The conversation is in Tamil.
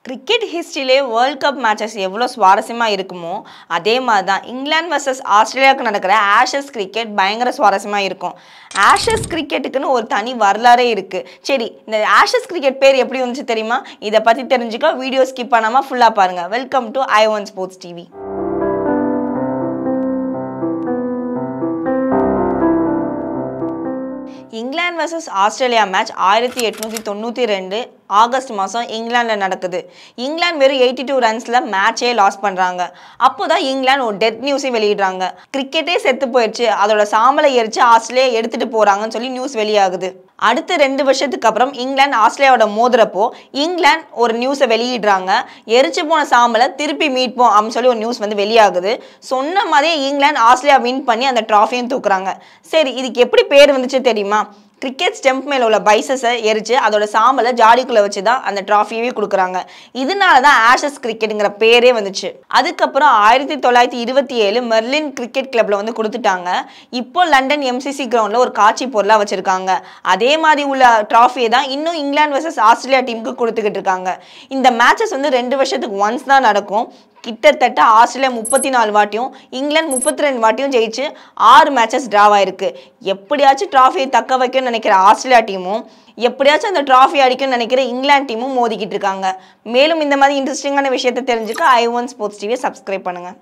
கிரிக்கெட் ஹிஸ்ட்ரியிலே வேர்ல்ட் கப் மேட்சஸ் எவ்வளோ சுவாரஸ்யமாக இருக்குமோ அதே மாதிரி தான் இங்கிலாந்து வர்சஸ் ஆஸ்திரேலியாவுக்கு நடக்கிற ஆஷஸ் கிரிக்கெட் பயங்கர சுவாரஸ்யமாக இருக்கும். ஆஷஸ் கிரிக்கெட்டுக்குன்னு ஒரு தனி வரலாறே இருக்குது. சரி, இந்த ஆஷஸ் கிரிக்கெட் பேர் எப்படி வந்துச்சு தெரியுமா? இதை பற்றி தெரிஞ்சுக்க வீடியோ ஸ்கிப் பண்ணாமல் ஃபுல்லாக பாருங்கள். Welcome to i1 Sports TV. England versus Australia match 1892 August மாதம் இங்கிலாண்டில் நடக்குது. இங்கிலாந்து வெறும் 82 ரன்ஸில் மேட்சே லாஸ் பண்ணுறாங்க. அப்போ தான் இங்கிலாந்து ஒரு டெத் நியூஸை வெளியிடுறாங்க. கிரிக்கெட்டே செத்து போயிடுச்சு, அதோட சாம்பலை எரிச்சு ஆஸ்திரேலியா எடுத்துகிட்டு போகிறாங்கன்னு சொல்லி நியூஸ் வெளியாகுது. அடுத்த 2 வருஷத்துக்கு அப்புறம் இங்கிலாந்து ஆஸ்திரேலியாவோட மோதுறப்போ இங்கிலாந்து ஒரு நியூஸை வெளியிடுறாங்க. எரிச்சு போன சாம்பலை திருப்பி மீட்போம் அப்படின்னு சொல்லி ஒரு நியூஸ் வெளியாகுது. சொன்ன மாதிரியே இங்கிலாந்து ஆஸ்திரேலியா வின் பண்ணி அந்த ட்ராஃபியும் தூக்குறாங்க. சரி, இதுக்கு எப்படி பேர் வந்துச்சு தெரியுமா? கிரிக்கெட் ஸ்டெம்ப் மேலே உள்ள பைசஸை எரிச்சு அதோட சாம்பலை ஜாடிக்குள்ளே வச்சு தான் அந்த ட்ராஃபியவே கொடுக்குறாங்க. இதனால தான் ஆஷஸ் கிரிக்கெட்டுங்கிற பேரே வந்துச்சு. அதுக்கப்புறம் 1927 மெர்லின் கிரிக்கெட் கிளப்பில் கொடுத்துட்டாங்க. இப்போ லண்டன் MCC கிரவுண்டில் ஒரு காட்சி பொருளாக வச்சுருக்காங்க. அதே மாதிரி உள்ள ட்ராஃபியை தான் இன்னும் இங்கிலாந்து வர்சஸ் ஆஸ்திரேலியா டீமுக்கு கொடுத்துக்கிட்டு இருக்காங்க. இந்த மேட்சஸ் 2 வருஷத்துக்கு ஒன்ஸ் தான் நடக்கும். கிட்டத்தட்ட ஆஸ்திரேலியா 34 வாட்டியும் இங்கிலாந்து 32 வாட்டியும் ஜெயிச்சு 6 மேட்சஸ் டிராவ் ஆயிருக்கு. எப்படியாச்சும் ட்ராஃபியை தக்க வைக்கணும்னு நினைக்கிற ஆஸ்திரேலியா டீமும் எப்படியாச்சும் அந்த ட்ராஃபி அடிக்கணும்னு நினைக்கிற இங்கிலாந்து டீமும் மோதிக்கிட்டு இருக்காங்க. மேலும் இந்த மாதிரி இன்ட்ரெஸ்டிங்கான விஷயத்தை தெரிஞ்சுக்க i1 Sports TV சப்ஸ்கிரைப் பண்ணுங்கள்.